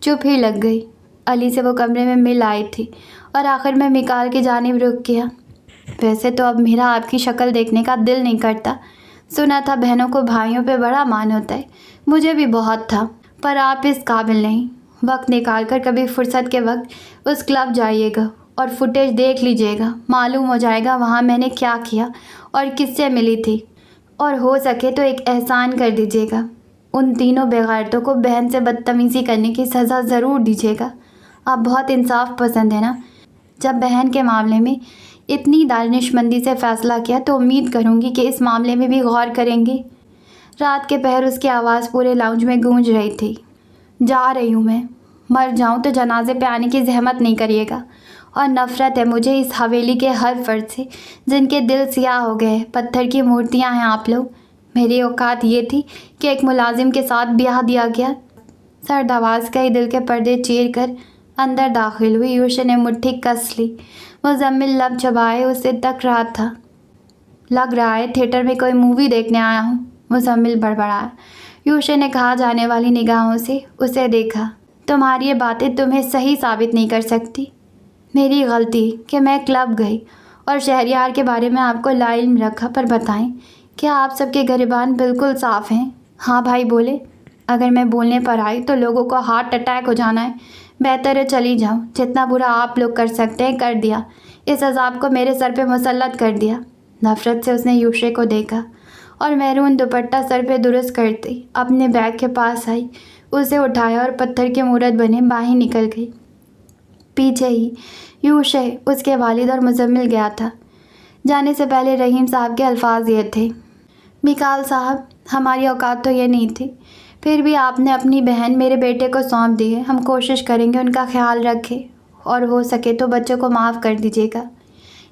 چپ ہی لگ گئی۔ علی سے وہ کمرے میں مل آئی تھی اور آخر میں میکال کی جانب رخ کیا۔ ویسے تو اب میرا آپ کی شکل دیکھنے کا دل نہیں کرتا۔ سنا تھا بہنوں کو بھائیوں پہ بڑا مان ہوتا ہے، مجھے بھی بہت تھا، پر آپ اس قابل نہیں۔ وقت نکال کر کبھی فرصت کے وقت اس کلب جائیے گا اور فوٹیج دیکھ لیجیے گا، معلوم ہو جائے گا وہاں میں نے کیا کیا اور کس سے ملی تھی۔ اور ہو سکے تو ایک احسان کر دیجیے گا، ان تینوں بےغیرتوں کو بہن سے بدتمیزی کرنے کی سزا ضرور دیجیے گا۔ آپ بہت انصاف پسند ہیں نا؟ جب بہن کے معاملے میں اتنی دانش مندی سے فیصلہ کیا تو امید کروں گی کہ اس معاملے میں بھی غور کریں گے۔ رات کے پہر اس کی آواز پورے لاؤنج میں گونج رہی تھی۔ جا رہی ہوں میں، مر جاؤں تو جنازے پہ آنے کی زحمت نہیں کریے گا۔ اور نفرت ہے مجھے اس حویلی کے ہر فرد سے جن کے دل سیاہ ہو گئے، پتھر کی مورتیاں ہیں آپ لوگ۔ میری اوقات یہ تھی کہ ایک ملازم کے ساتھ بیاہ دیا گیا۔ سرد آواز کئی دل کے پردے چیر کر اندر داخل ہوئی۔ یوشا نے مٹھی کس لی۔ مزمل لب چبائے اسے تک رہا تھا۔ لگ رہا ہے تھیٹر میں کوئی مووی دیکھنے آیا ہوں، مزمل بڑبڑایا۔ یوشا نے کہا جانے والی نگاہوں سے اسے دیکھا۔ تمہاری یہ باتیں تمہیں صحیح ثابت نہیں کر سکتی۔ میری غلطی کہ میں کلب گئی اور شہریار کے بارے میں آپ کو لا علم رکھا، پر بتائیں کیا آپ سب کے گریبان بالکل صاف ہیں؟ ہاں بھائی بولے۔ اگر میں بولنے پر آئی تو لوگوں کو ہارٹ اٹیک ہو جانا ہے، بہتر ہے چلی جاؤں۔ جتنا برا آپ لوگ کر سکتے ہیں کر دیا، اس عذاب کو میرے سر پہ مسلط کر دیا۔ نفرت سے اس نے یوشے کو دیکھا اور میرون دوپٹہ سر پہ درست کرتی اپنے بیگ کے پاس آئی، اسے اٹھایا اور پتھر کے مورت بنے باہر نکل گئی۔ پیچھے ہی یوشے، اس کے والد اور مزمل گیا تھا۔ جانے سے پہلے رحیم صاحب کے الفاظ یہ تھے: میکال صاحب، ہماری اوقات تو یہ نہیں تھی، پھر بھی آپ نے اپنی بہن میرے بیٹے کو سونپ دی ہے۔ ہم کوشش کریں گے ان کا خیال رکھیں اور ہو سکے تو بچوں کو معاف کر دیجیے گا۔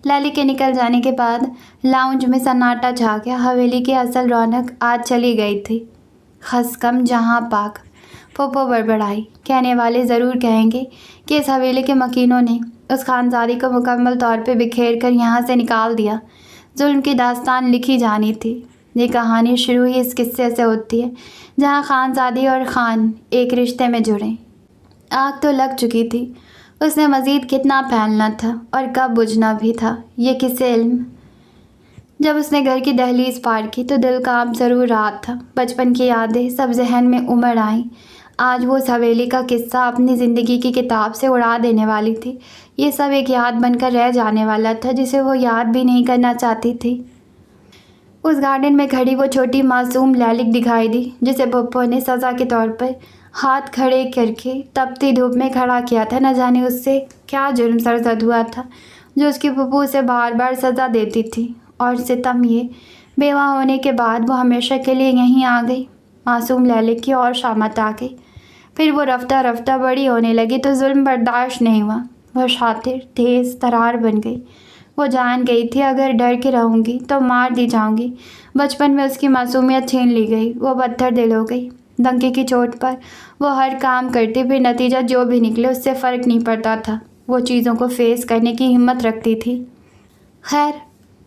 لیلی کے نکل جانے کے بعد لاؤنج میں سناٹا چھا گیا۔ حویلی کی اصل رونق آج چلی گئی تھی۔ خس کم جہاں پاک، پھوپھو بڑبڑائی۔ کہنے والے ضرور کہیں گے کہ اس حویلی کے مکینوں نے اس خانزادی کو مکمل طور پہ بکھیر کر یہاں سے نکال دیا۔ ظلم کی داستان لکھی جانی تھی۔ یہ کہانی شروع ہی اس قصے سے ہوتی ہے جہاں خانزادی اور خان ایک رشتے میں جڑے۔ آگ تو لگ چکی تھی، اس نے مزید کتنا پھیلنا تھا اور کب بجھنا بھی تھا، یہ کسے علم۔ جب اس نے گھر کی دہلیز پار کی تو دل کانپ ضرور رہا تھا۔ بچپن کی یادیں سب ذہن میں امڑ آئیں۔ آج وہ اس حویلی کا قصہ اپنی زندگی کی کتاب سے اڑا دینے والی تھی۔ یہ سب ایک یاد بن کر رہ جانے والا تھا جسے وہ یاد بھی نہیں کرنا چاہتی تھی۔ اس گارڈن میں کھڑی وہ چھوٹی معصوم لیلک دکھائی دی جسے پھوپھو نے سزا کے طور پر ہاتھ کھڑے کر کے تپتی دھوپ میں کھڑا کیا تھا۔ نہ جانے اس سے کیا جرم سرزد ہوا تھا جو اس کی پھوپھو اسے بار بار سزا دیتی تھی، اور ستم یہ بیوہ ہونے کے بعد وہ ہمیشہ کے لیے یہیں آ گئی۔ معصوم لیلک کی اور شامت آ گئی۔ پھر وہ رفتہ رفتہ بڑی ہونے لگی تو ظلم برداشت نہیں ہوا۔ وہ شاطر تیز ترار بن گئی۔ وہ جان گئی تھی اگر ڈر کے رہوں گی تو مار دی جاؤں گی۔ بچپن میں اس کی معصومیت چھین لی گئی۔ وہ پتھر دل ہو گئی۔ ڈنکے کی چوٹ پر وہ ہر کام کرتی، پھر نتیجہ جو بھی نکلے اس سے فرق نہیں پڑتا تھا۔ وہ چیزوں کو فیس کرنے کی ہمت رکھتی تھی۔ خیر،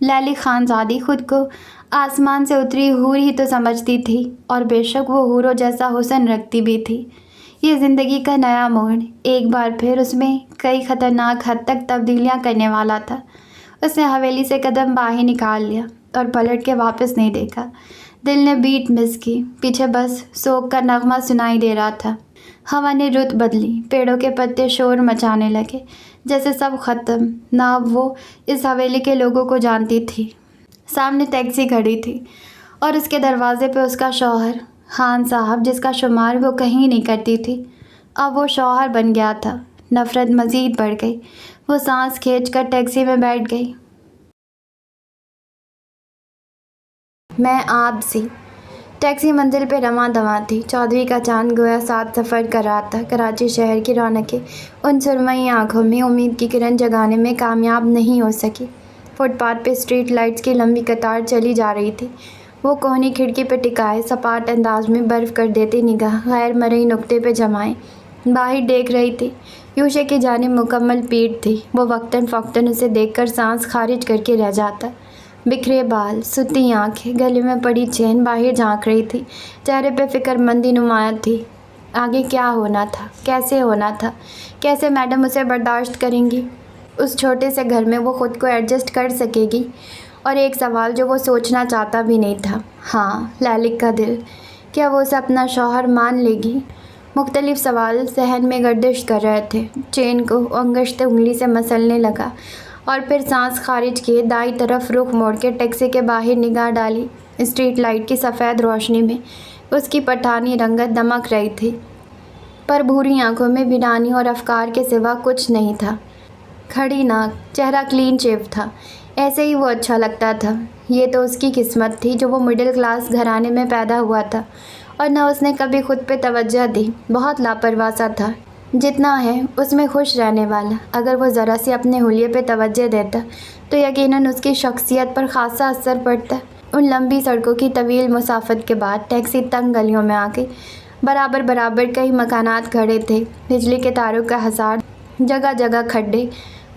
لیلی خانزادی خود کو آسمان سے اتری حور ہی تو سمجھتی تھی، اور بے شک وہ حوروں جیسا حسن رکھتی بھی تھی۔ یہ زندگی کا نیا موڑ ایک بار پھر اس میں کئی خطرناک حد تک تبدیلیاں کرنے والا تھا۔ اس نے حویلی سے قدم باہر نکال لیا اور پلٹ کے واپس نہیں دیکھا۔ دل نے بیٹ مس کی۔ پیچھے بس سوگ کا نغمہ سنائی دے رہا تھا۔ ہوا نے رت بدلی، پیڑوں کے پتے شور مچانے لگے جیسے سب ختم نہ اب وہ اس حویلی کے لوگوں کو جانتی تھی۔ سامنے ٹیکسی کھڑی تھی اور اس کے دروازے پہ اس کا شوہر خان صاحب، جس کا شمار وہ کہیں نہیں کرتی تھی، اب وہ شوہر بن گیا تھا۔ نفرت مزید بڑھ گئی۔ وہ سانس کھینچ کر ٹیکسی میں بیٹھ گئی۔ میں آپ سی ٹیکسی منزل پہ رواں دواں تھی۔ چودھری کا چاند گویا ساتھ سفر کر رہا تھا۔ کراچی شہر کی رونقیں ان سرمئی آنکھوں میں امید کی کرن جگانے میں کامیاب نہیں ہو سکی۔ فٹ پاتھ پہ اسٹریٹ لائٹس کی لمبی قطار چلی جا رہی تھی۔ وہ کوہنی کھڑکی پہ ٹکائے سپاٹ انداز میں برف کر دیتی نگاہ غیر مرئی نقطے پہ جمائے باہر دیکھ رہی تھی۔ یوشے کی جانب مکمل پیٹھ تھی۔ وہ وقتاً فوقتاً اسے دیکھ کر سانس خارج کر کے رہ جاتا۔ بکھرے بال، ستی آنکھیں، گلے میں پڑی چین باہر جھانک رہی تھی۔ چہرے پہ فکر مندی نمایاں تھی۔ آگے کیا ہونا تھا، کیسے ہونا تھا، کیسے میڈم اسے برداشت کریں گی، اس چھوٹے سے گھر میں وہ خود کو ایڈجسٹ کر سکے گی؟ اور ایک سوال جو وہ سوچنا چاہتا بھی نہیں تھا، ہاں لالک کا دل، کیا وہ اسے اپنا شوہر مان لے گی؟ مختلف سوال ذہن میں گردش کر رہے تھے۔ چین کو انگشت انگلی سے مسلنے لگا اور پھر سانس خارج کیے دائیں طرف رخ موڑ کے ٹیکسی کے باہر نگاہ ڈالی۔ اسٹریٹ لائٹ کی سفید روشنی میں اس کی پٹھانی رنگت دمک رہی تھی، پر بھوری آنکھوں میں ویرانی اور افکار کے سوا کچھ نہیں تھا۔ کھڑی ناک، چہرہ کلین شیو تھا، ایسے ہی وہ اچھا لگتا تھا۔ یہ تو اس کی قسمت تھی جو وہ مڈل کلاس گھرانے میں پیدا ہوا تھا، اور نہ اس نے کبھی خود پہ توجہ دی۔ بہت لاپرواہ سا تھا، جتنا ہے اس میں خوش رہنے والا۔ اگر وہ ذرا سی اپنے حلیے پہ توجہ دیتا تو یقیناً اس کی شخصیت پر خاصا اثر پڑتا۔ ان لمبی سڑکوں کی طویل مسافت کے بعد ٹیکسی تنگ گلیوں میں آ گئی۔ برابر برابر کئی مکانات کھڑے تھے، بجلی کے تاروں کا حصار، جگہ جگہ کھڈے۔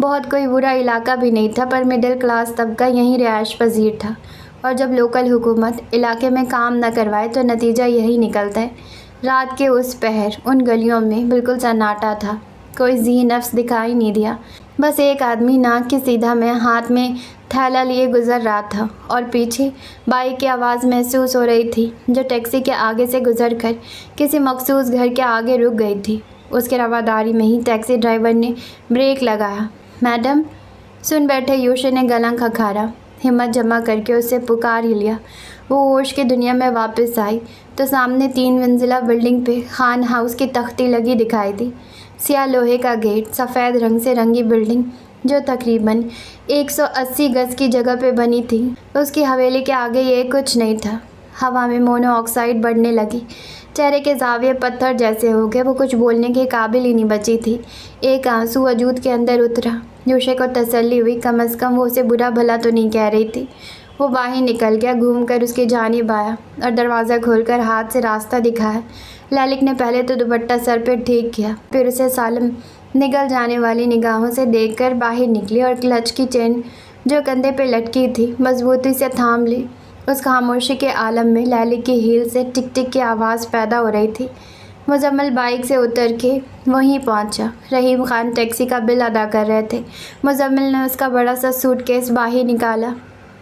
بہت کوئی برا علاقہ بھی نہیں تھا، پر مڈل کلاس طبقہ یہیں رہائش پذیر تھا، اور جب لوکل حکومت علاقے میں کام نہ کروائے تو نتیجہ یہی نکلتا ہے۔ رات کے اس پہر ان گلیوں میں بالکل سناٹا تھا، کوئی ذی نفس دکھائی نہیں دیا۔ بس ایک آدمی ناک کی سیدھا میں ہاتھ میں تھیلا لیے گزر رہا تھا، اور پیچھے بائک کی آواز محسوس ہو رہی تھی جو ٹیکسی کے آگے سے گزر کر کسی مخصوص گھر کے آگے رک گئی تھی۔ اس کے رواداری میں ہی ٹیکسی ڈرائیور نے بریک لگایا۔ میڈم، سن بیٹھے یوشے نے گلا کھکھارا۔ ہمت جمع کر کے اسے پکار ہی لیا۔ وہ ہوش کی دنیا میں واپس آئی تو سامنے 3 منزلہ بلڈنگ پہ خان ہاؤس کی تختی لگی دکھائی دی۔ سیاہ لوہے کا گیٹ، سفید رنگ سے رنگی بلڈنگ جو تقریباً 180 گز کی جگہ پہ بنی تھی، اس کی حویلی کے آگے یہ کچھ نہیں تھا۔ ہوا میں مونو آکسائڈ بڑھنے لگی، چہرے کے زاویے پتھر جیسے ہو گئے۔ وہ کچھ بولنے کے قابل ہی نہیں بچی تھی۔ ایک آنسو وجود کے اندر اترا۔ یوشے کو تسلی ہوئی، کم از کم وہ اسے برا بھلا تو نہیں کہہ رہی تھی۔ وہ باہر نکل گیا، گھوم کر اس کی جانب آیا اور دروازہ کھول کر ہاتھ سے راستہ دکھایا۔ لالک نے پہلے تو دوپٹہ سر پہ ٹھیک کیا، پھر اسے سالم نگل جانے والی نگاہوں سے دیکھ کر باہر نکلی اور کلچ کی چین جو کندھے پہ لٹکی تھی مضبوطی سے تھام لی۔ اس خاموشی کے عالم میں لالک کی ہیل سے ٹک ٹک کی آواز پیدا ہو رہی تھی۔ مزمل بائک سے اتر کے وہیں پہنچا۔ رحیم خان ٹیکسی کا بل ادا کر رہے تھے۔ مزمل نے اس کا بڑا سا سوٹ کیس باہر نکالا۔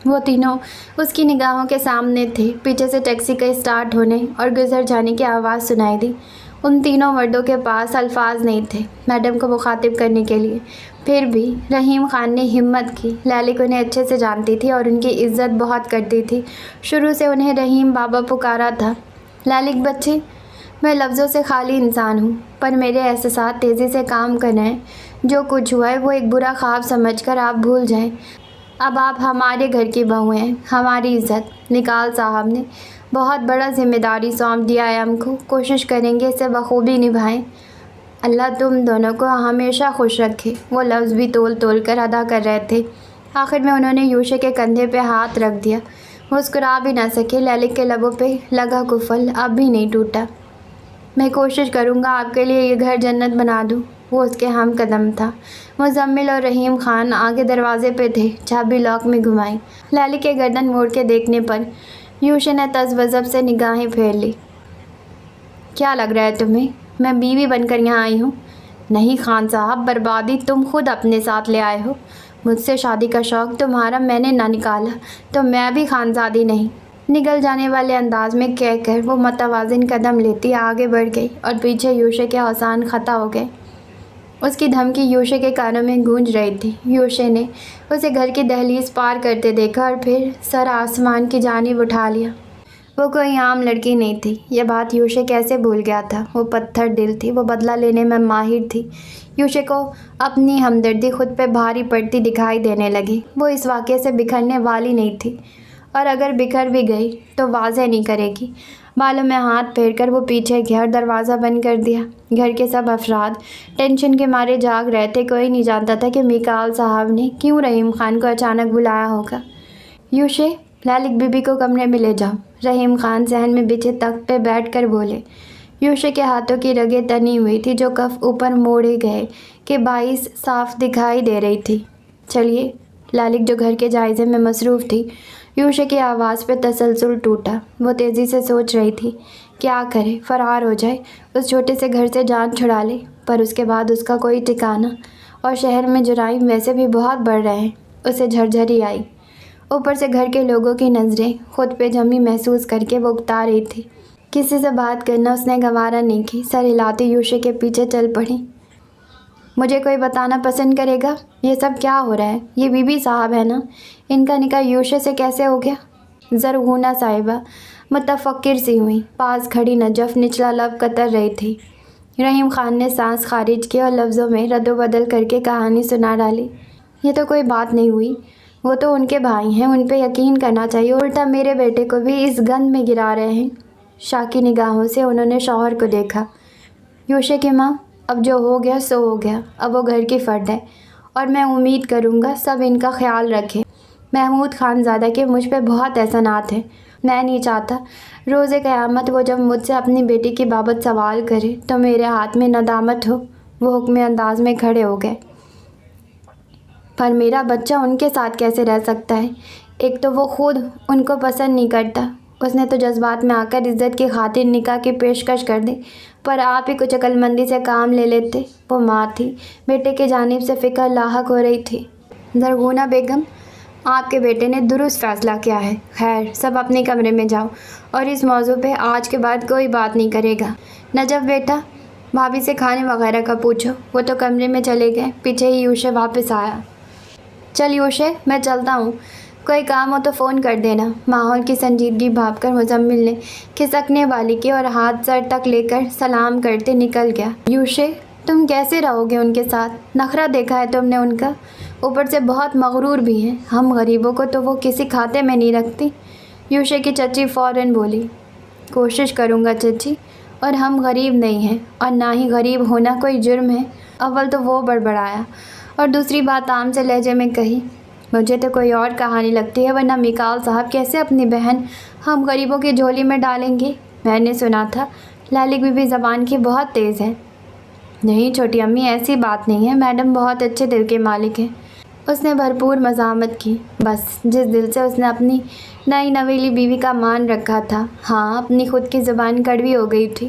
وہ تینوں اس کی نگاہوں کے سامنے تھے۔ پیچھے سے ٹیکسی کے اسٹارٹ ہونے اور گزر جانے کی آواز سنائی دی۔ ان تینوں مردوں کے پاس الفاظ نہیں تھے میڈم کو مخاطب کرنے کے لیے، پھر بھی رحیم خان نے ہمت کی۔ لالک انہیں اچھے سے جانتی تھی اور ان کی عزت بہت کرتی تھی، شروع سے انہیں رحیم بابا پکارا تھا۔ لالک بچے، میں لفظوں سے خالی انسان ہوں، پر میرے احساسات تیزی سے کام کر رہے ہیں۔ جو کچھ ہوا ہے وہ ایک برا خواب سمجھ کر آپ بھول جائیں۔ اب آپ ہمارے گھر کی بہو ہیں، ہماری عزت۔ نکال صاحب نے بہت بڑا ذمہ داری سونپ دیا ہے ہم کو، کوشش کریں گے اسے بخوبی نبھائیں۔ اللہ تم دونوں کو ہمیشہ خوش رکھے۔ وہ لفظ بھی تول تول کر ادا کر رہے تھے۔ آخر میں انہوں نے یوشے کے کندھے پہ ہاتھ رکھ دیا۔ مسکرا بھی نہ سکے۔ لالک کے لبوں پہ لگا قفل اب بھی نہیں ٹوٹا۔ میں کوشش کروں گا آپ کے لیے یہ گھر جنت بنا دوں۔ وہ اس کے ہم قدم تھا۔ مزمل اور رحیم خان آگے دروازے پہ تھے، چابی لاک میں گھمائی۔ لالک کے گردن موڑ کے دیکھنے پر یوشے نے تذبذب سے نگاہیں پھیر لی۔ کیا لگ رہا ہے تمہیں؟ میں بیوی بن کر یہاں آئی ہوں؟ نہیں خان صاحب، بربادی تم خود اپنے ساتھ لے آئے ہو۔ مجھ سے شادی کا شوق تمہارا میں نے نہ نکالا تو میں بھی خانزادی نہیں۔ نگل جانے والے انداز میں کہہ کر وہ متوازن قدم لیتی آگے بڑھ گئی اور پیچھے یوشے کے اوزان خطا ہو گئے۔ اس کی دھمکی یوشے کے کانوں میں گونج رہی تھی۔ یوشے نے اسے گھر کی دہلیز پار کرتے دیکھا اور پھر سر آسمان کی جانب اٹھا لیا۔ وہ کوئی عام لڑکی نہیں تھی، یہ بات یوشے کیسے بھول گیا تھا۔ وہ پتھر دل تھی، وہ بدلہ لینے میں ماہر تھی۔ یوشے کو اپنی ہمدردی خود پہ بھاری پڑتی دکھائی دینے لگی۔ وہ اس واقعے سے بکھرنے والی نہیں تھی، اور اگر بکھر بھی گئی تو واضح نہیں کرے گی۔ بالوں میں ہاتھ پھیر کر وہ پیچھے گیا اور دروازہ بند کر دیا۔ گھر کے سب افراد ٹینشن کے مارے جاگ رہے تھے۔ کوئی نہیں جانتا تھا کہ میکال صاحب نے کیوں رحیم خان کو اچانک بلایا ہوگا۔ یوشے، لالک بی بی کو کمرے میں لے جاؤ، رحیم خان صحن میں بچھے تخت پہ بیٹھ کر بولے۔ یوشے کے ہاتھوں کی رگیں تنی ہوئی تھی جو کف اوپر موڑے گئے کے باعث صاف دکھائی دے رہی تھی۔ چلیے، لالک جو گھر کے جائزے میں مصروف تھی۔ یوشے کی آواز پہ تسلسل ٹوٹا۔ وہ تیزی سے سوچ رہی تھی کیا کرے، فرار ہو جائے، اس چھوٹے سے گھر سے جان چھڑا لے، پر اس کے بعد اس کا کوئی ٹھکانہ، اور شہر میں جرائم ویسے بھی بہت بڑھ رہے ہیں۔ اسے جھرجھری آئی، اوپر سے گھر کے لوگوں کی نظریں خود پہ جمی محسوس کر کے وہ اکتا رہی تھی۔ کسی سے بات کرنا اس نے گوارا نہیں کی، سر ہلاتی یوشے کے پیچھے چل پڑی۔ مجھے کوئی بتانا پسند کرے گا یہ سب کیا ہو رہا ہے؟ یہ بی بی صاحب ہے نا، ان کا نکاح یوشے سے کیسے ہو گیا؟ زرغونہ صاحبہ متفکر سی ہوئی، پاس کھڑی نجف نچلا لب قطر رہی تھی۔ رحیم خان نے سانس خارج کی اور لفظوں میں رد و بدل کر کے کہانی سنا ڈالی۔ یہ تو کوئی بات نہیں ہوئی، وہ تو ان کے بھائی ہیں، ان پہ یقین کرنا چاہیے، الٹا میرے بیٹے کو بھی اس گند میں گرا رہے ہیں۔ شاکی نگاہوں سے انہوں نے شوہر کو دیکھا۔ یوشے کی ماں، اب جو ہو گیا سو ہو گیا، اب وہ گھر کی فرد ہے، اور میں امید کروں گا سب ان کا خیال رکھیں۔ محمود خان زادہ کے مجھ پہ بہت احسانات ہیں، میں نہیں چاہتا روز قیامت وہ جب مجھ سے اپنی بیٹی کی بابت سوال کرے تو میرے ہاتھ میں ندامت ہو۔ وہ حکم انداز میں کھڑے ہو گئے۔ پر میرا بچہ ان کے ساتھ کیسے رہ سکتا ہے؟ ایک تو وہ خود ان کو پسند نہیں کرتا، اس نے تو جذبات میں آ کر عزت کی خاطر نکاح کی پیشکش کر دی، پر آپ ہی کچھ عقل مندی سے کام لے لیتے۔ وہ ماں تھی، بیٹے کی جانب سے فکر لاحق ہو رہی تھی۔ زرغونہ بیگم، آپ کے بیٹے نے درست فیصلہ کیا ہے۔ خیر، سب اپنے کمرے میں جاؤ، اور اس موضوع پہ آج کے بعد کوئی بات نہیں کرے گا۔ نجف بیٹا، بھابھی سے کھانے وغیرہ کا پوچھو۔ وہ تو کمرے میں چلے گئے، پیچھے ہی یوشے واپس آیا۔ چل یوشے، میں چلتا ہوں، کوئی کام ہو تو فون کر دینا۔ ماحول کی سنجیدگی بھاپ کر مزمل نے کھسکنے والی کی اور ہاتھ سر تک لے کر سلام کرتے نکل گیا۔ یوشے، تم کیسے رہو گے ان کے ساتھ؟ نخرہ دیکھا ہے تم نے ان کا، اوپر سے بہت مغرور بھی ہیں، ہم غریبوں کو تو وہ کسی کھاتے میں نہیں رکھتی۔ یوشے کی چچی فوراً بولی۔ کوشش کروں گا چچی، اور ہم غریب نہیں ہیں، اور نہ ہی غریب ہونا کوئی جرم ہے۔ اول تو وہ بڑبڑایا، اور دوسری بات عام سے لہجے میں کہی۔ مجھے تو کوئی اور کہانی لگتی ہے، ورنہ میکال صاحب کیسے اپنی بہن ہم غریبوں کی جھولی میں ڈالیں گے؟ میں نے سنا تھا لالک بی بی زبان کی بہت تیز ہے۔ نہیں چھوٹی امی، ایسی بات نہیں ہے، میڈم بہت اچھے دل کے مالک ہیں۔ اس نے بھرپور مزاحمت کی۔ بس جس دل سے اس نے اپنی نئی نویلی بیوی کا مان رکھا تھا، ہاں، اپنی خود کی زبان کڑوی ہو گئی تھی۔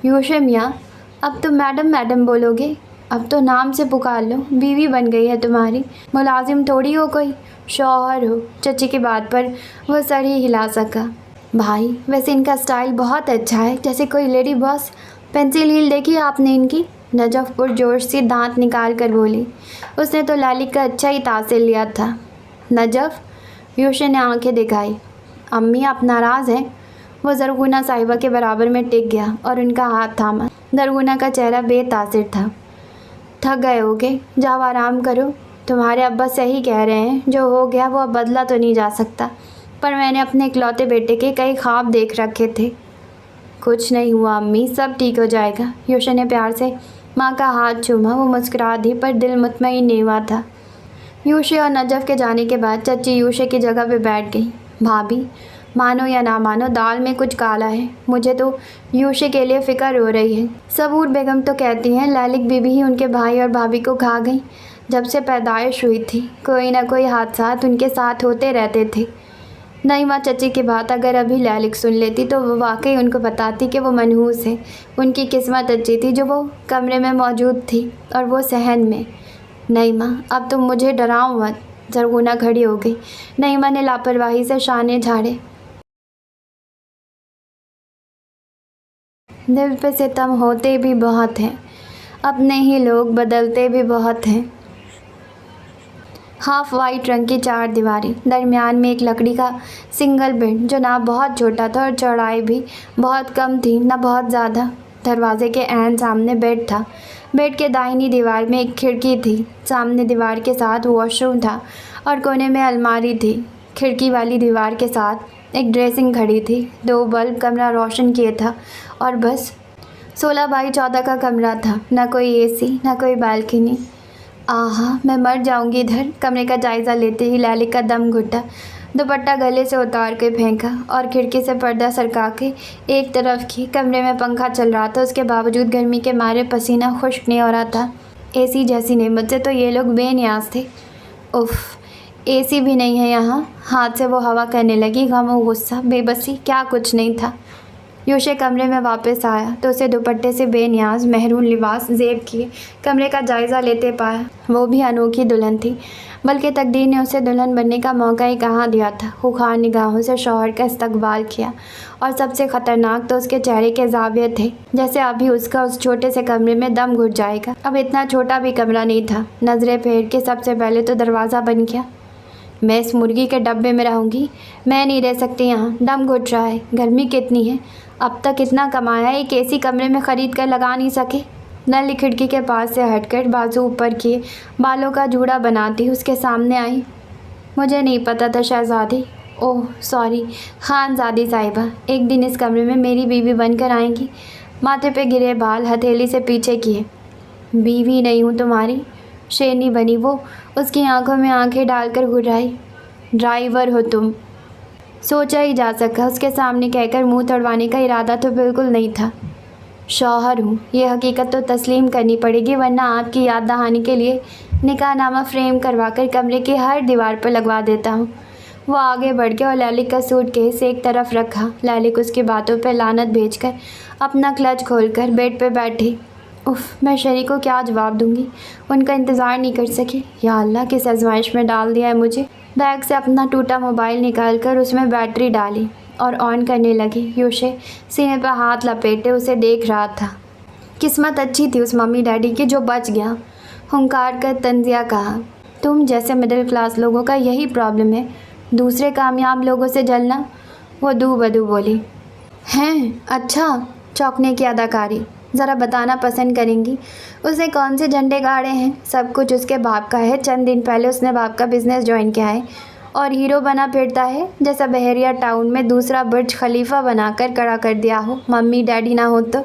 یوشے میاں، اب تم میڈم میڈم بولو گے؟ اب تو نام سے پکار لو، بیوی بن گئی ہے تمہاری، ملازم تھوڑی ہو کوئی، شوہر ہو۔ چچی کی بات پر وہ سر ہی ہلا سکا۔ بھائی، ویسے ان کا سٹائل بہت اچھا ہے، جیسے کوئی لیڈی باس۔ پینسل ہیل دیکھی آپ نے ان کی؟ نجف پرجوش سے دانت نکال کر بولی۔ اس نے تو لالک کا اچھا ہی تاثر لیا تھا۔ نجف، یوشے نے آنکھیں دکھائی۔ امی، آپ ناراض ہیں؟ وہ زرغونہ صاحبہ کے برابر میں ٹک گیا اور ان کا ہاتھ تھاما۔ زرغونہ کا چہرہ بے تاثر تھا۔ تھک گئے ہوگے، جاؤ آرام کرو۔ تمہارے ابا صحیح کہہ رہے ہیں، جو ہو گیا وہ اب بدلا تو نہیں جا سکتا، پر میں نے اپنے اکلوتے بیٹے کے کئی خواب دیکھ رکھے تھے۔ کچھ نہیں ہوا امی، سب ٹھیک ہو جائے گا۔ یوشے نے پیار سے ماں کا ہاتھ چوما۔ وہ مسکرا دی، پر دل مطمئن نہیں ہوا تھا۔ یوشے اور نجف کے جانے کے بعد چچی یوشے کی جگہ پہ بیٹھ گئی۔ بھابھی، مانو یا نہ مانو، دال میں کچھ کالا ہے، مجھے تو یوشے کے لیے فکر ہو رہی ہے۔ صبور بیگم تو کہتی ہیں لالک بی بی ہی ان کے بھائی اور بھابھی کو کھا گئی۔ جب سے پیدائش ہوئی تھی کوئی نہ کوئی حادثات ان کے ساتھ ہوتے رہتے تھے۔ نعیمہ چچی کی بات اگر ابھی لالک سن لیتی تو وہ واقعی ان کو بتاتی کہ وہ منحوس ہے۔ ان کی قسمت اچھی تھی جو وہ کمرے میں موجود تھی اور وہ صحن میں۔ نعیمہ، اب تم مجھے ڈراؤ مت۔ زرغونہ کھڑی ہو گئی۔ نعیمہ نے لاپرواہی سے شانے جھاڑے۔ دل پہ ستم ہوتے بھی بہت ہیں، اپنے ہی لوگ بدلتے بھی بہت ہیں۔ ہاف وائٹ رنگ کی چار دیواری، درمیان میں ایک لکڑی کا سنگل بیڈ جو نہ بہت چھوٹا تھا اور چوڑائی بھی بہت کم تھی نہ بہت زیادہ۔ دروازے کے عین سامنے بیڈ تھا۔ بیڈ کے دائنی دیوار میں ایک کھڑکی تھی، سامنے دیوار کے ساتھ واش روم تھا اور کونے میں الماری تھی۔ کھڑکی والی دیوار کے ساتھ ایک ڈریسنگ کھڑی تھی، 2 بلب کمرہ روشن کیے تھا، اور بس 16x14 کا کمرہ تھا، نہ کوئی اے سی نہ کوئی بالکنی۔ آہا، میں مر جاؤں گی ادھر۔ کمرے کا جائزہ لیتے ہی لالک کا دم گھٹا، دوپٹہ گلے سے اتار کے پھینکا اور کھڑکی سے پردہ سرکا کے ایک طرف کی۔ کمرے میں پنکھا چل رہا تھا، اس کے باوجود گرمی کے مارے پسینہ خشک نہیں ہو رہا تھا۔ اے سی جیسی نعمت سے تو یہ لوگ بے نیاز تھے۔ اف، اے سی بھی نہیں ہے یہاں۔ ہاتھ سے وہ ہوا کرنے لگی۔ غم و غصہ، بے بسی، کیا کچھ نہیں تھا۔ یوشے کمرے میں واپس آیا تو اسے دوپٹے سے بے نیاز محرون لباس زیب کیے کمرے کا جائزہ لیتے پایا۔ وہ بھی انوکھی دلہن تھی، بلکہ تقدیر نے اسے دلہن بننے کا موقع ہی کہاں دیا تھا۔ خوخار نگاہوں سے شوہر کا استقبال کیا، اور سب سے خطرناک تو اس کے چہرے کے زاویے تھے، جیسے ابھی اس کا اس چھوٹے سے کمرے میں دم گھٹ جائے گا۔ اب اتنا چھوٹا بھی کمرہ نہیں تھا۔ نظریں پھیر کے سب سے پہلے تو دروازہ بند کیا۔ میں اس مرغی کے ڈبے میں رہوں گی، میں نہیں رہ سکتی یہاں، دم گھٹ رہا ہے، گرمی کتنی ہے، اب تک اتنا کمایا ایک اے سی کمرے میں خرید کر لگا نہیں سکے۔ نلی کھڑکی کے پاس سے ہٹ کر بازو اوپر کیے بالوں کا جوڑا بناتی اس کے سامنے آئی۔ مجھے نہیں پتا تھا شہزادی، اوہ سوری خانزادی صاحبہ، ایک دن اس کمرے میں میری بیوی بن کر آئیں گی۔ ماتھے پہ گرے بال ہتھیلی سے پیچھے کیے۔ بیوی نہیں ہوں تمہاری، شیرنی بنی وہ، اس کی آنکھوں میں آنکھیں ڈال کر گھرائی۔ ڈرائیور ہو تم، سوچا ہی جا سکا، اس کے سامنے کہہ کر منہ توڑوانے کا ارادہ تو بالکل نہیں تھا۔ شوہر ہوں، یہ حقیقت تو تسلیم کرنی پڑے گی، ورنہ آپ کی یاد دہانی کے لیے نکاح نامہ فریم کروا کر کمرے کی ہر دیوار پر لگوا دیتا ہوں۔ وہ آگے بڑھ کے اور لالک کا سوٹ کیس ایک طرف رکھا۔ لالک اس کی باتوں پہ لعنت بھیج کر اپنا کلچ کھول کر بیڈ پہ بیٹھی۔ اف، میں شری کو کیا جواب دوں گی، ان کا انتظار نہیں کر سکی۔ یا اللہ، کس آزمائش میں ڈال دیا ہے مجھے۔ بیگ سے اپنا ٹوٹا موبائل نکال کر اس میں بیٹری ڈالی اور آن کرنے لگی۔ یوشے سینے پہ ہاتھ لپیٹے اسے دیکھ رہا تھا۔ قسمت اچھی تھی اس ممی ڈیڈی کی جو بچ گیا، ہنکار کر طنزیہ کہا۔ تم جیسے مڈل کلاس لوگوں کا یہی پرابلم ہے، دوسرے کامیاب لوگوں سے جلنا، وہ دو بدو بولی۔ ہیں، اچھا، چونکنے کی اداکاری، ذرا بتانا پسند کریں گی اس نے کون سے جھنڈے گاڑے ہیں؟ سب کچھ اس کے باپ کا ہے، چند دن پہلے اس نے باپ کا بزنس جوائن کیا ہے اور ہیرو بنا پھرتا ہے، جیسا بحیرہ ٹاؤن میں دوسرا برج خلیفہ بنا کر کھڑا کر دیا ہو۔ ممی ڈیڈی نہ ہو تو۔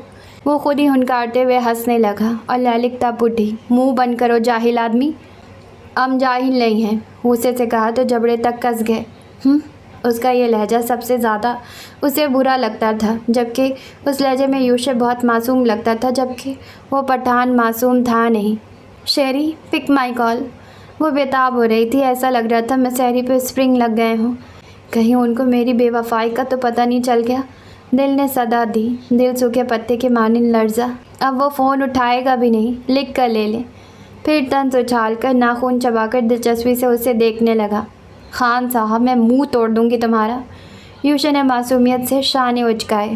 وہ خود ہی ہنکارتے ہوئے ہنسنے لگا اور لالک تپ اٹھی۔ منہ بند کرو جاہل آدمی۔ ہم جاہل نہیں ہیں، غصے سے کہا تو جبڑے تک کس گئے۔ اس کا یہ لہجہ سب سے زیادہ اسے برا لگتا تھا، جبکہ اس لہجے میں یوشے بہت معصوم لگتا تھا، جبکہ وہ پٹھان معصوم تھا نہیں۔ شیری، پک مائی کال۔ وہ بےتاب ہو رہی تھی، ایسا لگ رہا تھا مسیری پہ اسپرنگ لگ گئے ہوں، کہیں ان کو میری بے وفائی کا تو پتہ نہیں چل گیا۔ دل نے صدا دی، دل سوکھے پتے کے مانند لرزا۔ اب وہ فون اٹھائے گا بھی نہیں، لکھ کر لے لے۔ پھر طنز اچھال کر ناخن چبا کر دلچسپی سے اسے دیکھنے لگا۔ خان صاحب، میں منہ توڑ دوں گی تمہارا۔ یوشے نے معصومیت سے شانے اچکائے۔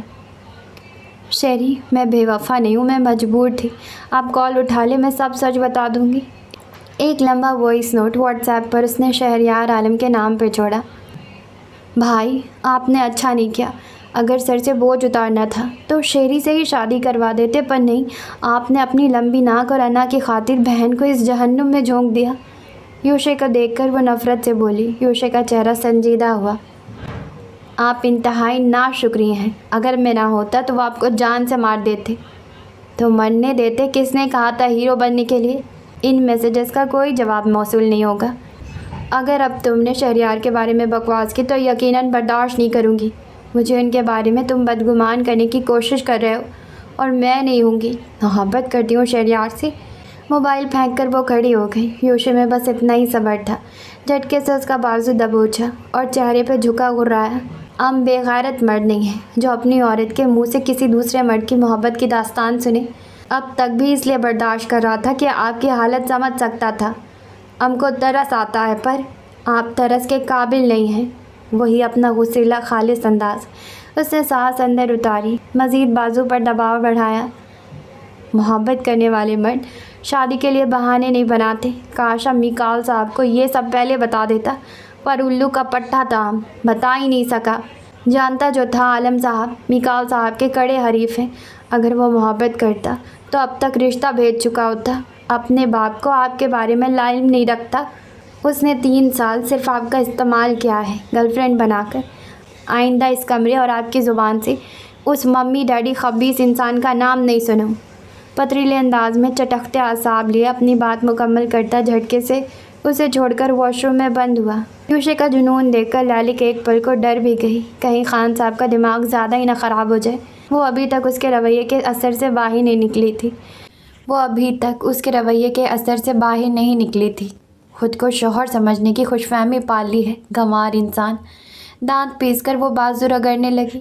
شیری، میں بے وفا نہیں ہوں، میں مجبور تھی۔ آپ کال اٹھا لیں، میں سب سچ بتا دوں گی۔ ایک لمبا وائس نوٹ واٹس ایپ پر اس نے شہریار عالم کے نام پہ چھوڑا۔ بھائی، آپ نے اچھا نہیں کیا، اگر سر سے بوجھ اتارنا تھا تو شیری سے ہی شادی کروا دیتے، پر نہیں، آپ نے اپنی لمبی ناک اور انا کی خاطر بہن کو اس جہنم میں جھونک دیا۔ یوشے کو دیکھ کر وہ نفرت سے بولی۔ یوشے کا چہرہ سنجیدہ ہوا۔ آپ انتہائی ناشکری ہیں، اگر میں نہ ہوتا تو وہ آپ کو جان سے مار دیتے۔ تو مرنے دیتے؟ کس نے کہا تھا ہیرو بننے کے لیے؟ ان میسیجز کا کوئی جواب موصول نہیں ہوگا۔ اگر اب تم نے شہریار کے بارے میں بکواس کی تو یقیناً برداشت نہیں کروں گی۔ مجھے ان کے بارے میں تم بدگمان کرنے کی کوشش کر رہے ہو اور میں نہیں ہوں گی۔ محبت کرتی ہوں شہریار سے۔ موبائل پھینک کر وہ کھڑی ہو گئی۔ یوشے میں بس اتنا ہی صبر تھا۔ جھٹکے سے اس کا بازو دبوچا اور چہرے پہ جھکا غرایا۔ ہم بے غیرت مرد نہیں ہیں جو اپنی عورت کے منہ سے کسی دوسرے مرد کی محبت کی داستان سنے۔ اب تک بھی اس لیے برداشت کر رہا تھا کہ آپ کی حالت سمجھ سکتا تھا۔ ہم کو ترس آتا ہے، پر آپ ترس کے قابل نہیں ہیں۔ وہی اپنا غصیلا خالص انداز۔ اس نے سانس اندر اتاری، مزید بازو پر دباؤ بڑھایا۔ محبت کرنے والے مرد شادی کے لیے بہانے نہیں بناتے۔ کاش اب میکال صاحب کو یہ سب پہلے بتا دیتا، پر الو کا پٹھا تھا، بتا ہی نہیں سکا۔ جانتا جو تھا عالم صاحب میکال صاحب کے کڑے حریف ہیں۔ اگر وہ محبت کرتا تو اب تک رشتہ بھیج چکا ہوتا۔ اپنے باپ کو آپ کے بارے میں لا علم نہیں رکھتا۔ اس نے 3 سال صرف آپ کا استعمال کیا ہے گرل فرینڈ بنا کر۔ آئندہ اس کمرے اور آپ کی زبان سے اس ممی ڈیڈی خبیث انسان کا نام نہیں سنوں۔ پتریلے انداز میں چٹکتے اعصاب لیے اپنی بات مکمل کرتا جھٹکے سے اسے چھوڑ کر واش روم میں بند ہوا۔ یوشے کا جنون دیکھ کر لالک ایک پل کو ڈر بھی گئی، کہیں خان صاحب کا دماغ زیادہ ہی نہ خراب ہو جائے۔ وہ ابھی تک اس کے رویے کے اثر سے باہر نہیں نکلی تھی۔ خود کو شوہر سمجھنے کی خوش فہمی پال لی ہے، گنوار انسان۔ دانت پیس کر وہ بازو رگڑنے لگی۔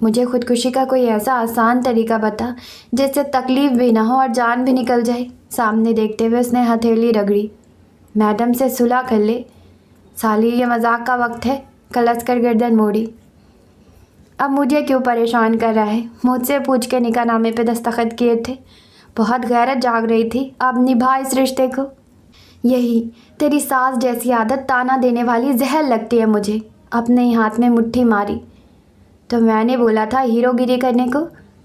مجھے خودکشی کا کوئی ایسا آسان طریقہ بتا جس سے تکلیف بھی نہ ہو اور جان بھی نکل جائے۔ سامنے دیکھتے ہوئے اس نے ہتھیلی رگڑی۔ میڈم سے صلح کر لے۔ سالی یہ مذاق کا وقت ہے، کلس کر گردن موڑی۔ اب مجھے کیوں پریشان کر رہا ہے؟ مجھ سے پوچھ کے نکاح نامے پہ دستخط کیے تھے۔ بہت غیرت جاگ رہی تھی، اب نبھا اس رشتے کو۔ یہی تیری ساس جیسی عادت تانا دینے والی زہر لگتی ہے مجھے۔ اپنے ہی ہاتھ میں مٹھی ماری۔ تو میں نے بولا تھا ہیرو گیری کرنے کو؟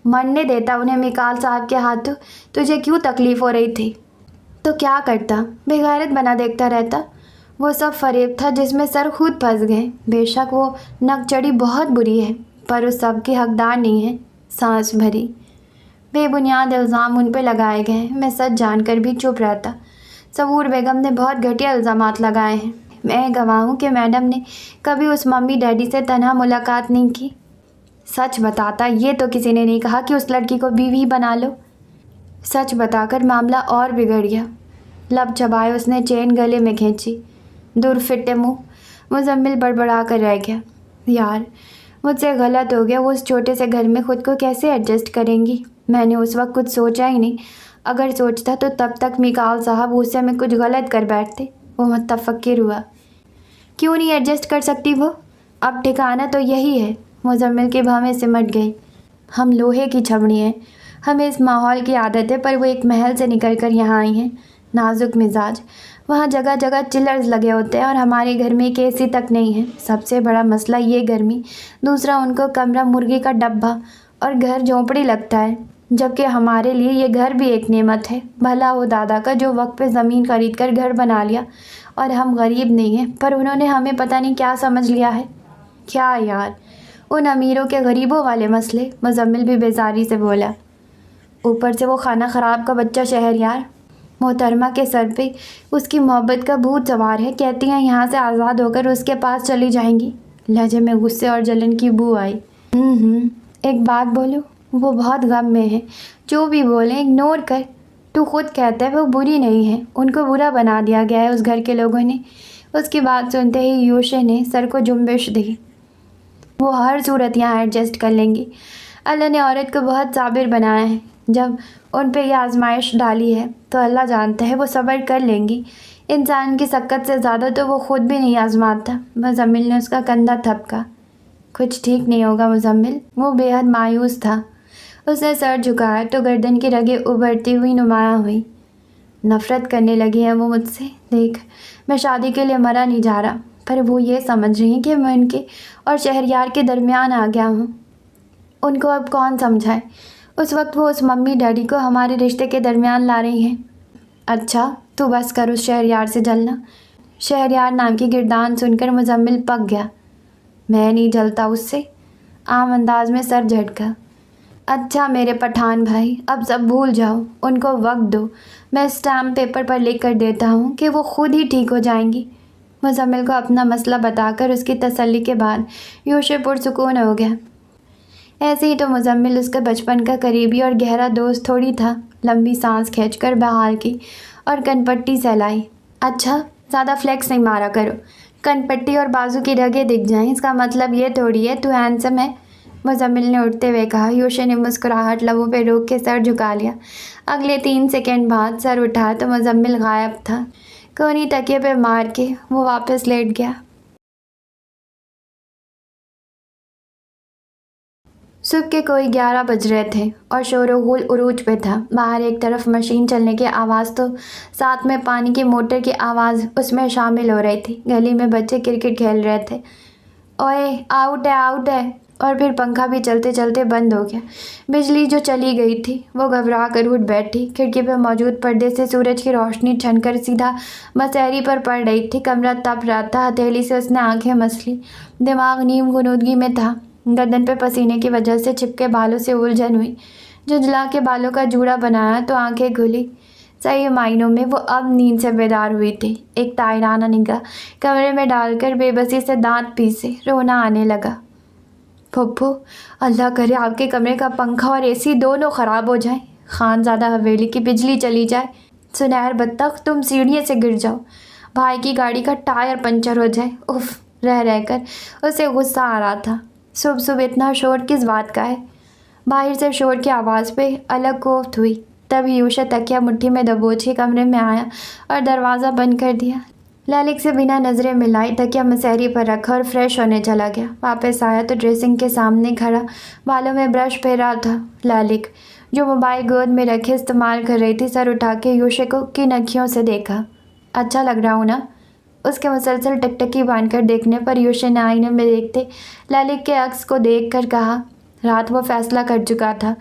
مرنے دیتا انہیں میکال صاحب کے ہاتھوں، تجھے کیوں تکلیف ہو رہی تھی؟ تو کیا کرتا؟ بے غیرت بنا دیکھتا رہتا۔ وہ سب فریب تھا جس میں سر خود پھنس گئے۔ بے شک وہ نک چڑھی بہت بری ہے، پر اس سب کی حقدار نہیں ہے۔ سانس بھری۔ بے بنیاد الزام ان پہ لگائے گئے ہیں، میں سچ جان کر بھی چپ رہتا۔ سبور بیگم نے بہت گھٹیا الزامات لگائے ہیں۔ میں گواہ ہوں کہ میڈم نے کبھی اس ممی ڈیڈی سے تنہا ملاقات نہیں کی۔ سچ بتاتا، یہ تو کسی نے نہیں کہا کہ اس لڑکی کو بیوی بنا لو۔ سچ بتا کر معاملہ اور بگڑ گیا۔ لب چبائے اس نے چین گلے میں کھینچی۔ دور فٹے منہ مزمل بڑبڑا کر رہ گیا۔ یار مجھ سے غلط ہو گیا، وہ اس چھوٹے سے گھر میں خود کو کیسے ایڈجسٹ کریں گی؟ میں نے اس وقت کچھ سوچا ہی نہیں۔ اگر سوچتا تو تب تک میکال صاحب غصے میں کچھ غلط کر بیٹھتے۔ وہ متفکر ہوا۔ کیوں نہیں ایڈجسٹ کر سکتی وہ؟ اب ٹھکانہ تو یہی ہے۔ مزمل کی بھویں سمٹ گئی۔ ہم لوہے کی چھبڑی ہیں، ہمیں اس ماحول کی عادت ہے، پر وہ ایک محل سے نکل کر یہاں آئی ہیں۔ نازک مزاج، وہاں جگہ جگہ چلرز لگے ہوتے ہیں اور ہمارے گھر میں ایک اے سی تک نہیں ہے۔ سب سے بڑا مسئلہ یہ گرمی، دوسرا ان کو کمرہ مرغی کا ڈبہ اور گھر جھونپڑی لگتا ہے، جبکہ ہمارے لیے یہ گھر بھی ایک نعمت ہے۔ بھلا ہو دادا کا جو وقت پہ زمین خرید کر گھر بنا لیا، اور ہم غریب نہیں ہیں، پر انہوں نے ہمیں پتہ نہیں کیا سمجھ لیا ہے۔ کیا یار، ان امیروں کے غریبوں والے مسئلے؟ مزمل بھی بیزاری سے بولا۔ اوپر سے وہ خانہ خراب کا بچہ شہریار۔ محترمہ کے سر پہ اس کی محبت کا بھوت سوار ہے، کہتی ہیں یہاں سے آزاد ہو کر اس کے پاس چلی جائیں گی۔ لہجے میں غصے اور جلن کی بو آئی۔ ایک بات بولو، وہ بہت غم میں ہے، جو بھی بولیں اگنور کر۔ تو خود کہتا ہے وہ بری نہیں ہے، ان کو برا بنا دیا گیا ہے اس گھر کے لوگوں نے۔ اس کی بات سنتے ہی یوشے نے سر کو جنبش دی۔ وہ ہر صورت یہاں ایڈجسٹ کر لیں گی۔ اللہ نے عورت کو بہت صابر بنایا ہے، جب ان پہ یہ آزمائش ڈالی ہے تو اللہ جانتا ہے وہ صبر کر لیں گی۔ انسان کی سکت سے زیادہ تو وہ خود بھی نہیں آزماتا۔ مزمل نے اس کا کندھا تھپکا۔ کچھ ٹھیک نہیں ہوگا مزمل۔ وہ بے حد مایوس تھا۔ اس نے سر جھکایا تو گردن کی رگیں ابھرتی ہوئی نمایاں ہوئی۔ نفرت کرنے لگی ہیں وہ مجھ سے۔ دیکھ، میں شادی کے لیے مرا نہیں جا رہا، پر وہ یہ سمجھ رہی ہیں کہ میں ان کے اور شہریار کے درمیان آ گیا ہوں۔ ان کو اب کون سمجھائے؟ اس وقت وہ اس ممی ڈیڈی کو ہمارے رشتے کے درمیان لا رہی ہیں۔ اچھا تو بس کر اس شہریار سے جلنا۔ شہریار نام کی گردان سن کر مزمل پک گیا۔ میں نہیں جلتا اس سے۔ عام انداز میں سر جھٹکا۔ اچھا میرے پٹھان بھائی، اب سب بھول جاؤ، ان کو وقت دو، میں اسٹامپ پیپر پر لکھ کر دیتا ہوں کہ وہ خود ہی ٹھیک ہو جائیں گی۔ مزمل کو اپنا مسئلہ بتا کر اس کی تسلی کے بعد یوشے پرسکون ہو گیا۔ ایسے ہی تو مزمل اس کا بچپن کا قریبی اور گہرا دوست تھوڑی تھا۔ لمبی سانس کھینچ کر بحال کی اور کن پٹی سہلائی۔ اچھا زیادہ فلیکس نہیں مارا کرو، کن پٹی اور بازو کی رگیں دکھ جائیں اس کا مطلب یہ تھوڑی ہے تو ہینڈسم ہے، مزمل نے اٹھتے ہوئے کہا۔ یوشے نے مسکراہٹ لبوں پہ روک کے سر جھکا لیا۔ اگلے 3 سیکنڈ بعد سر اٹھا تو مزمل غائب تھا۔ کونی تکیے پہ مار کے وہ واپس لیٹ گیا۔ صبح کے کوئی 11 بج رہے تھے اور شور و غل عروج پہ تھا۔ باہر ایک طرف مشین چلنے کی آواز تو ساتھ میں پانی کی موٹر کی آواز اس میں شامل ہو رہی تھی۔ گلی میں بچے کرکٹ کھیل رہے تھے۔ اوئے آؤٹ ہے آؤٹ ہے، اور پھر پنکھا بھی چلتے چلتے بند ہو گیا۔ بجلی جو چلی گئی تھی وہ گھبرا کر اٹھ بیٹھی۔ کھڑکی پہ موجود پردے سے سورج کی روشنی چھن کر سیدھا مسہری پر پڑ رہی تھی۔ کمرہ تپ رہا تھا۔ ہتھیلی سے اس نے آنکھیں مس لی۔ دماغ نیم غنودگی میں تھا۔ گردن پہ پسینے کی وجہ سے چپکے بالوں سے الجھن ہوئی۔ جھنجھلا کے بالوں کا جوڑا بنایا تو آنکھیں کھلی۔ صحیح معنوں میں وہ اب نیند سے بیدار ہوئی تھی۔ ایک طائرانہ نگاہ کمرے میں ڈال کر بے بسی سے دانت پیسے رونا آنے لگا۔ پھپھو، اللہ کرے آپ کے کمرے کا پنکھا اور اے سی دونوں خراب ہو جائیں، خانزادہ حویلی کی بجلی چلی جائے، سنہر بطخ تم سیڑھیوں سے گر جاؤ، بھائی کی گاڑی کا ٹائر پنچر ہو جائے۔ اف، رہ رہ کر اسے غصہ آ رہا تھا۔ صبح صبح اتنا شور کس بات کا ہے؟ باہر سے شور کی آواز پہ الگ کوفت ہوئی۔ تب یوشا تکیا مٹھی میں دبوچ کے کمرے میں آیا اور دروازہ بند کر دیا۔ لالک سے بنا نظریں ملائی تکیا مسہری پر رکھا اور فریش ہونے چلا گیا۔ واپس آیا تو ڈریسنگ کے سامنے کھڑا بالوں میں برش پھیرا تھا لالک، جو موبائل گود میں رکھے استعمال کر رہی تھی۔ سر اٹھا کے یوشا کو کن اکھیوں سے دیکھا۔ اچھا لگ رہا ہوں نا؟ اس کے مسلسل ٹکٹکی باندھ کر دیکھنے پر یوشا نے آئینے میں دیکھتے لالک کے عکس کو دیکھ کر کہا۔ رات وہ فیصلہ کر چکا تھا،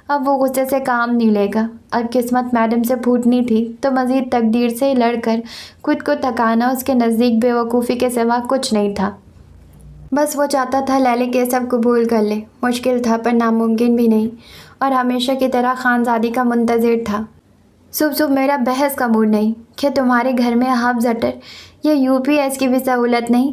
اب وہ غصے سے کام نہیں لے گا۔ اب قسمت میڈم سے پھوٹنی تھی تو مزید تقدیر سے لڑ کر خود کو تھکانا اس کے نزدیک بے وقوفی کے سوا کچھ نہیں تھا۔ بس وہ چاہتا تھا لالک یہ سب قبول کر لے۔ مشکل تھا پر ناممکن بھی نہیں، اور ہمیشہ کی طرح خانزادی کا منتظر تھا۔ صبح صبح میرا بحث کا موڈ نہیں کہ تمہارے گھر میں حفظ اٹر یا یو پی ایس کی بھی سہولت نہیں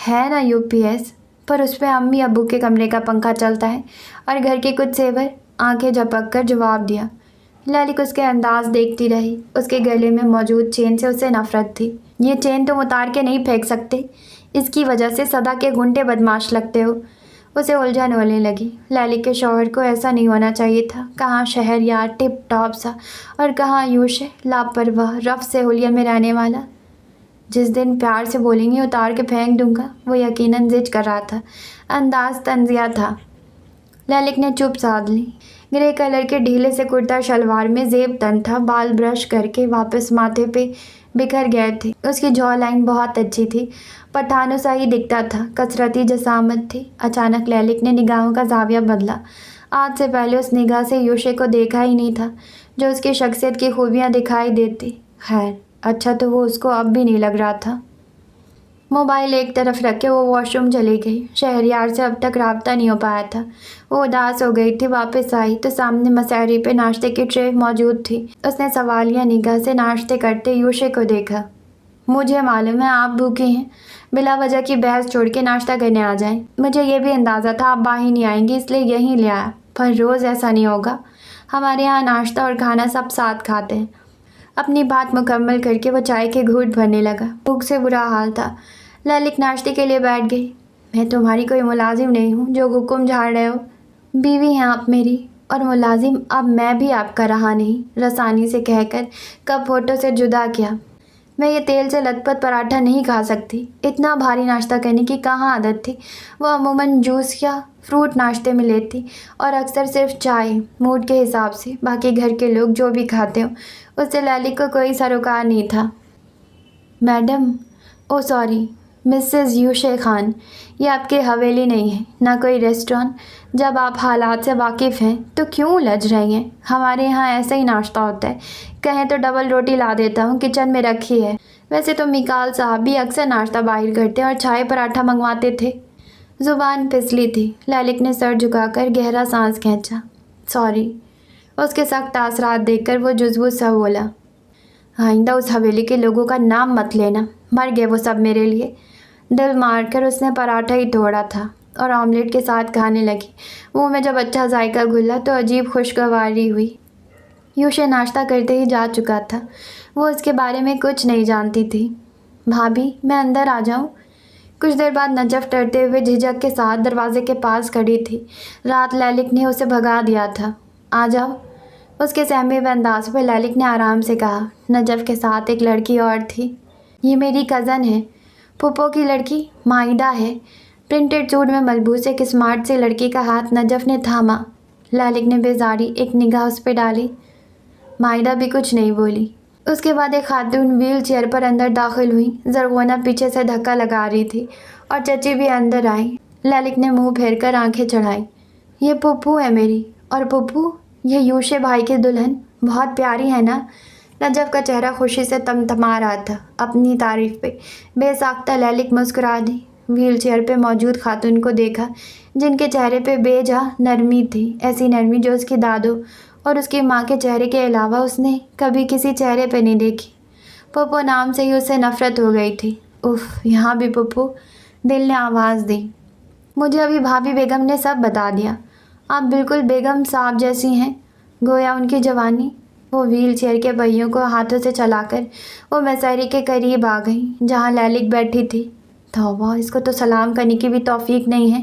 ہے نا؟ یو پی ایس پر اس پہ امی ابو کے کمرے کا پنکھا چلتا ہے اور گھر کے کچھ زیور، آنکھیں جھپک کر جواب دیا۔ لالک اس کے انداز دیکھتی رہی۔ اس کے گلے میں موجود چین سے اسے نفرت تھی۔ یہ چین تم اتار کے نہیں پھینک سکتے، اس کی وجہ سے سدا کے گھنٹے بدماش لگتے ہو۔ اسے الجھن ہونے لگی۔ لالک کے شوہر کو ایسا نہیں ہونا چاہیے تھا۔ کہاں شہریار ٹپ ٹاپ سا اور کہاں یوشا لاپرواہ رف سے حلیہ میں رہنے والا۔ جس دن پیار سے بولیں گے اتار کے پھینک دوں گا، وہ یقیناً ضد کر رہا تھا، انداز طنزیہ تھا۔ لالک نے چپ سادھ لی۔ گرے کلر کے ڈھیلے سے کرتا شلوار میں زیب تن تھا، بال برش کر کے واپس ماتھے پہ بکھر گئے تھے۔ اس کی جو لائن بہت اچھی تھی، پٹھانوں سا ہی دکھتا تھا، کثرتی جسامت تھی۔ اچانک لالک نے نگاہوں کا زاویہ بدلا۔ آج سے پہلے اس نگاہ سے یوشا کو دیکھا ہی نہیں تھا، جو اس کی شخصیت کی خوبیاں دکھائی دیتی۔ خیر اچھا تو وہ اس کو اب بھی نہیں لگ رہا تھا۔ موبائل ایک طرف رکھ کے وہ واش روم چلی گئی۔ شہریار سے اب تک رابطہ نہیں ہو پایا تھا۔ وہ اداس ہو گئی تھی۔ واپس آئی تو سامنے مسہری پہ ناشتے کی ٹرے موجود تھی۔ اس نے سوالیہ نگاہ سے ناشتے کرتے یوشا کو دیکھا۔ مجھے معلوم ہے آپ بھوکے ہیں، بلا وجہ کی بحث چھوڑ کے ناشتہ کرنے آ جائیں۔ مجھے یہ بھی اندازہ تھا آپ باہر نہیں آئیں گی، اس لیے یہیں لے آیا، پر روز ایسا نہیں ہوگا۔ ہمارے یہاں ناشتہ اور کھانا سب ساتھ کھاتے ہیں۔ اپنی بات مکمل کر کے وہ چائے کے گھونٹ بھرنے لگا۔ بھوک سے برا حال تھا۔ لالک ناشتے کے لیے بیٹھ گئی۔ میں تمہاری کوئی ملازم نہیں ہوں جو حکم جھاڑ رہے ہو۔ بیوی ہیں آپ میری، اور ملازم اب میں بھی آپ کا رہا نہیں، رسانی سے کہہ کر کپ ہوٹوں سے جدا کیا۔ میں یہ تیل سے لت پت پراٹھا نہیں کھا سکتی۔ اتنا بھاری ناشتہ کرنے کی کہاں عادت تھی۔ وہ عموماً جوس یا فروٹ ناشتے میں لیتی اور اکثر صرف چائے، موڈ کے حساب سے۔ باقی گھر کے لوگ جو بھی کھاتے ہوں، اس سے لالک کو کوئی سروکار نہیں تھا۔ میڈم، او سوری مسز یوشا خان، یہ آپ کی حویلی نہیں ہے، نہ کوئی ریسٹورانٹ۔ جب آپ حالات سے واقف ہیں تو کیوں الجھ رہی ہیں؟ ہمارے یہاں ایسا ہی ناشتہ ہوتا ہے، کہیں تو ڈبل روٹی لا دیتا ہوں، کچن میں رکھی ہے۔ ویسے تو میکال صاحب بھی اکثر ناشتہ باہر کرتے اور چائے پراٹھا منگواتے تھے۔ زبان پھسلی تھی۔ لالک نے سر جھکا کر گہرا سانس کھینچا۔ سوری۔ اس کے سخت تاثرات دیکھ کر وہ جزبو سا بولا۔ آئندہ اس حویلی کے لوگوں کا نام مت لینا، مر گئے وہ سب میرے لیے۔ دل مار کر اس نے پراٹھا ہی توڑا تھا اور آملیٹ کے ساتھ کھانے لگی۔ منہ میں جب اچھا ذائقہ گھلا تو عجیب خوشگواری ہوئی۔ یوشا ناشتہ کرتے ہی جا چکا تھا۔ وہ اس کے بارے میں کچھ نہیں جانتی تھی۔ بھابھی میں اندر آ جاؤں؟ کچھ دیر بعد نجف ڈرتے ہوئے جھجک کے ساتھ دروازے کے پاس کھڑی تھی۔ رات لالک نے اسے بھگا دیا تھا۔ آ جاؤ، اس کے سہمے ہوئے انداز پر لالک نے آرام سے کہا۔ نجف کے ساتھ ایک لڑکی اور تھی۔ یہ میری کزن ہے، پھپھو کی لڑکی مائدہ ہے۔ پرنٹڈ سوٹ میں ملبوس ایک اسمارٹ سی لڑکی کا ہاتھ نجف نے تھاما۔ لالک نے بیزاری ایک نگاہ اس پہ ڈالی۔ مائدہ بھی کچھ نہیں بولی۔ اس کے بعد ایک خاتون ویل چیئر پر اندر داخل ہوئی۔ زرغونہ پیچھے سے دھکا لگا رہی تھی اور چچی بھی اندر آئی۔ لالک نے منہ پھیر کر آنکھیں چڑھائی۔ یہ پھپھو ہے میری، اور پھپھو یہ یوشا بھائی کی دلہن، بہت پیاری ہے نا؟ نجف کا چہرہ خوشی سے تمتما رہا تھا اپنی تعریف پہ۔ بے ساختہ لالک مسکرا دی۔ ویل چیئر پہ موجود خاتون کو دیکھا جن کے چہرے پہ بے جا نرمی تھی، ایسی نرمی جو اس کی دادوں اور اس کی ماں کے چہرے کے علاوہ اس نے کبھی کسی چہرے پہ نہیں دیکھی۔ پھپھو نام سے ہی اسے نفرت ہو گئی تھی۔ اف، یہاں بھی پھپھو، دل نے آواز دی۔ مجھے ابھی بھابھی بیگم نے سب بتا دیا۔ آپ بالکل بیگم صاحب جیسی ہیں، گویا ان کی جوانی۔ وہ ویل چیئر کے پہیوں کو ہاتھوں سے چلا کر وہ مسہری کے قریب آ گئی جہاں لالک بیٹھی تھی۔ توبہ، اس کو تو سلام کرنے کی بھی توفیق نہیں ہے۔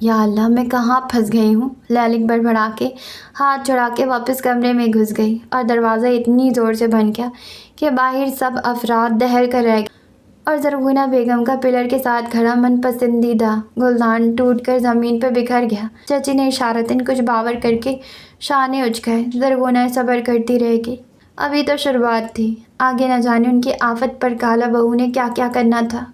یا اللہ میں کہاں پھنس گئی ہوں؟ لیلک بڑبڑا کے ہاتھ چھڑا کے واپس کمرے میں گھس گئی اور دروازہ اتنی زور سے بند کیا کہ باہر سب افراد دہل کر رہ گئے اور زرغونہ بیگم کا پلر کے ساتھ کھڑا من پسندیدہ گلدان ٹوٹ کر زمین پہ بکھر گیا۔ چچی نے اشارتاً کچھ باور کر کے شانے اچکائے۔ زرغونہ صبر کرتی رہ گئی۔ ابھی تو شروعات تھی، آگے نہ جانے ان کی آفت پر کالا بہو نے کیا کیا کرنا تھا۔